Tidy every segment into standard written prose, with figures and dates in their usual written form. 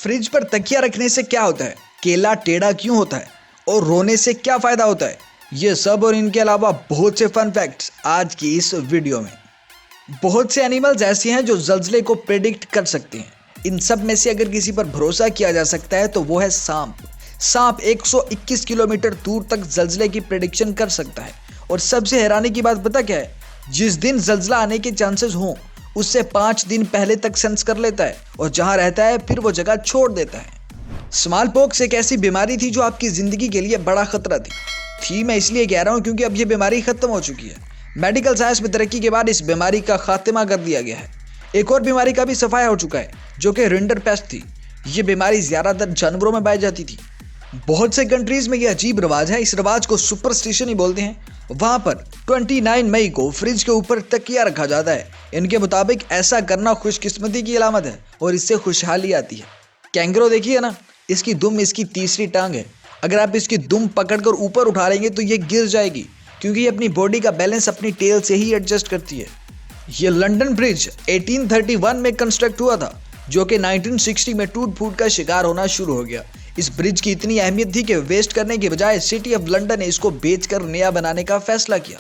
Fridge पर तकिया रखने से क्या होता है, केला टेढ़ा क्यों होता है और रोने से क्या फायदा होता है, ये सब और इनके अलावा बहुत से फन फैक्ट्स आज की इस वीडियो में। बहुत से एनिमल्स ऐसे हैं जो ज़ल्ज़ले को प्रेडिक्ट कर सकते हैं। इन सब में से अगर किसी पर भरोसा किया जा सकता है तो वो है सांप। सांप 121 किलोमीटर दूर तक ज़ल्ज़ले की प्रेडिक्शन कर सकता है। और सबसे हैरानी की बात पता क्या है, जिस दिन ज़ल्ज़ला आने के चांसेस हों उससे 5 दिन पहले तक सेंस कर लेता है और जहां रहता है फिर वो जगह छोड़ देता है। स्मॉल पॉक्स एक ऐसी बीमारी थी जो आपकी ज़िंदगी के लिए बड़ा खतरा थी। मैं इसलिए कह रहा हूँ क्योंकि अब ये बीमारी खत्म हो चुकी है। मेडिकल साइंस में तरक्की के बाद इस बीमारी का खात्मा कर दिया गया है। एक और बीमारी का भी सफाया हो चुका है जो कि रिंडरपेस्ट थी। ये बीमारी ज़्यादातर जानवरों में पाई जाती थी। बहुत से कंट्रीज़ में ये अजीब रिवाज है, इस रिवाज को सुपरस्टिशन ही बोलते हैं। वहाँ पर 29 मई को फ्रिज के ऊपर तकिया रखा जाता है। इनके मुताबिक ऐसा करना खुशकिस्मती की अलामत है और इससे खुशहाली आती है। कैंगरो देखिए ना, इसकी दुम इसकी तीसरी टांग है। अगर आप इसकी दुम पकड़कर ऊपर उठा लेंगे तो ये गिर जाएगी क्योंकि ये अपनी बॉडी का बैलेंस अपनी टेल से ही एडजस्ट करती है। ये लंदन ब्रिज 1831 में कंस्ट्रक्ट हुआ था जो कि 1960 में टूट फूट का शिकार होना शुरू हो गया। इस ब्रिज की इतनी अहमियत थी कि वेस्ट करने के बजाय सिटी ऑफ लंदन ने इसको बेचकर नया बनाने का फैसला किया।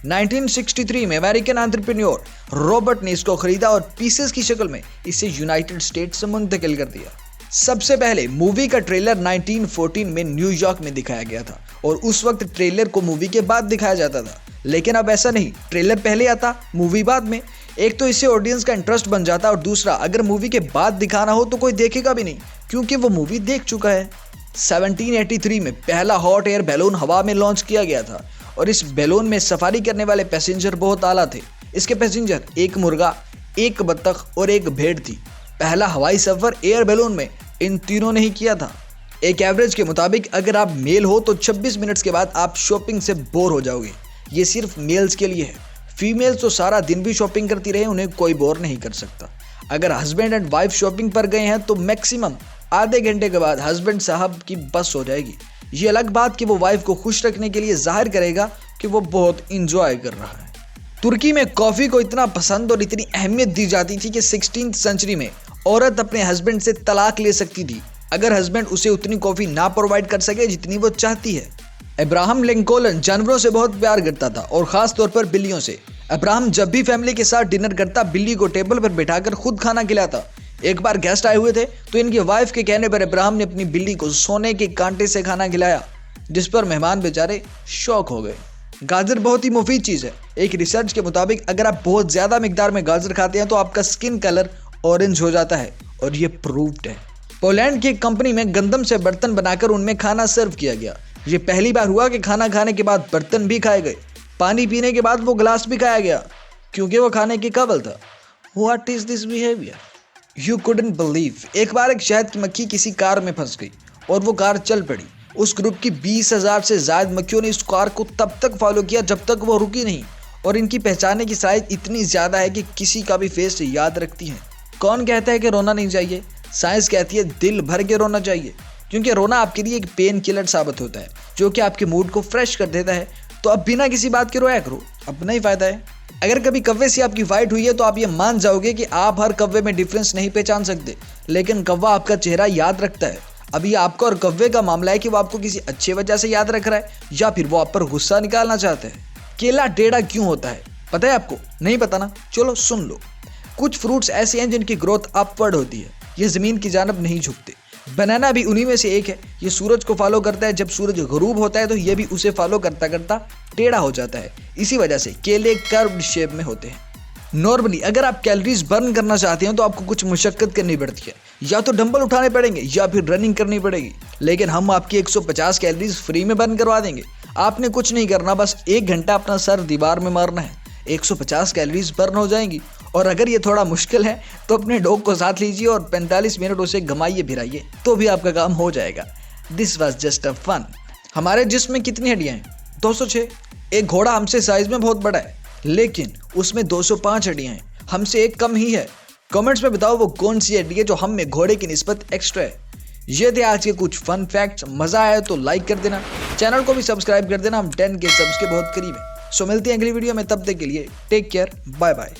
1963 में अमेरिकन एंटरप्रेन्योर रॉबर्ट ने इसको खरीदा और पीसेस की शक्ल में इसे यूनाइटेड स्टेट्स में मुंतकिल कर दिया। सबसे पहले मूवी का ट्रेलर 1914 में न्यूयॉर्क में दिखाया गया था और उस वक्त ट्रेलर को मूवी के बाद दिखाया जाता था। लेकिन अब ऐसा नहीं, ट्रेलर पहले आता मूवी बाद में। एक तो इससे ऑडियंस का इंटरेस्ट बन जाता और दूसरा अगर मूवी के बाद दिखाना हो तो कोई देखेगा भी नहीं क्योंकि वो मूवी देख चुका है। 1783 में पहला हॉट एयर बैलून हवा में लॉन्च किया गया था और इस बैलून में सफारी करने वाले पैसेंजर बहुत आला थे। इसके पैसेंजर एक मुर्गा, एक बत्तख और एक भेड़ थी। पहला हवाई सफर एयर बैलून में इन तीनों ने ही किया था। एक एवरेज के मुताबिक अगर आप मेल हो तो 26 मिनट्स के बाद आप शॉपिंग से बोर हो जाओगे। ये सिर्फ मेल्स के लिए है। फीमेल्स तो सारा दिन भी शॉपिंग करती रहे, उन्हें कोई बोर नहीं कर सकता। अगर हस्बैंड एंड वाइफ शॉपिंग पर गए हैं तो मैक्सिमम आधे घंटे के बाद हस्बैंड साहब की बस हो जाएगी। ये अलग बात कि वो वाइफ को खुश रखने के लिए जाहिर करेगा कि वो बहुत इंजॉय कर रहा है। तुर्की में कॉफ़ी को इतना पसंद और इतनी अहमियत दी जाती थी कि 16th सेंचुरी में औरत अपने हस्बैंड से तलाक ले सकती थी अगर हस्बैंड उसे उतनी कॉफ़ी ना प्रोवाइड कर सके जितनी वो चाहती है। अब्राहम लिंकन जानवरों से बहुत प्यार करता था और ख़ास तौर पर बिल्लियों से। अब्राहम जब भी फैमिली के साथ डिनर करता बिल्ली को टेबल पर बिठाकर खुद खाना खिलाता। एक बार गेस्ट आए हुए थे तो इनकी वाइफ के कहने पर अब्राहम ने अपनी बिल्ली को सोने के कांटे से खाना खिलाया, जिस पर मेहमान बेचारे शॉक हो गए। गाजर बहुत ही मुफीद चीज़ है। एक रिसर्च के मुताबिक अगर आप बहुत ज़्यादा मिकदार में गाजर खाते हैं तो आपका स्किन कलर ऑरेंज हो जाता है और ये प्रूव्ड है। पोलैंड की एक कंपनी में गंदम से बर्तन बनाकर उनमें खाना सर्व किया गया। ये पहली बार हुआ कि खाना खाने के बाद बर्तन भी खाए गए। पानी पीने के बाद वो गिलास भी खाया गया क्योंकि वो खाने के काबिल था। What is this behaviour, you couldn't believe. एक बार एक शहद की मक्खी किसी कार में फंस गई और वो कार चल पड़ी। उस ग्रुप की 20,000 से ज़्यादा मक्खियों ने इस कार को तब तक फॉलो किया जब तक वो रुकी नहीं और इनकी पहचानने की साइज इतनी ज़्यादा है कि किसी का भी फेस याद रखती हैं। कौन कहता है कि रोना नहीं चाहिए? साइंस कहती है दिल भर के रोना चाहिए क्योंकि रोना आपके लिए एक पेन किलर साबित होता है जो कि आपके मूड को फ्रेश कर देता है। तो अब बिना किसी बात के रोया करो, अपना ही फायदा है। अगर कभी कव्वे से आपकी फाइट हुई है तो आप ये मान जाओगे कि आप हर कव्वे में डिफरेंस नहीं पहचान सकते, लेकिन कव्वा आपका चेहरा याद रखता है। अभी आपका और कव्वे का मामला है कि वो आपको किसी अच्छे वजह से याद रख रहा है या फिर वो आप पर गुस्सा निकालना चाहता है। केला टेढ़ा क्यों होता है पता है आपको? नहीं पता ना, चलो सुन लो। कुछ फ्रूट्स ऐसे हैं जिनकी ग्रोथ अपवर्ड होती है, ये ज़मीन की जानब नहीं झुकते। बनाना भी उन्हीं में से एक है। ये सूरज को फॉलो करता है, जब सूरज गरूब होता है तो ये भी उसे फॉलो करता करता टेढ़ा हो जाता है। इसी वजह से केले कर्व्ड शेप में होते हैं। नॉर्मली अगर आप कैलोरीज बर्न करना चाहते हैं तो आपको कुछ मुशक्कत करनी पड़ती है, या तो डंबल उठाने पड़ेंगे या फिर रनिंग करनी पड़ेगी। लेकिन हम आपकी 150 कैलोरीज फ्री में बर्न करवा देंगे। आपने कुछ नहीं करना, बस 1 घंटा अपना सर दीवार में मारना है, 150 कैलोरीज बर्न हो जाएंगी। और अगर ये थोड़ा मुश्किल है तो अपने डॉग को साथ लीजिए और 45 मिनट उसे घुमाइए फिराइए तो भी आपका काम हो जाएगा। This was just a fun. हमारे जिस्म में कितनी हड्डियाँ हैं? 206। एक घोड़ा हमसे साइज में बहुत बड़ा है लेकिन उसमें 205 हड्डियाँ हैं, हमसे एक कम ही है। कमेंट्स में बताओ वो कौन सी हड्डी है जो हम में घोड़े की निस्बत एक्स्ट्रा है। ये थे आज के कुछ फन फैक्ट्स। मज़ा आया तो लाइक कर देना, चैनल को भी सब्सक्राइब कर देना। हम 10 के सब्स के बहुत करीब हैं। सो मिलते हैं अगली वीडियो में, तब तक के लिए टेक केयर, बाय बाय।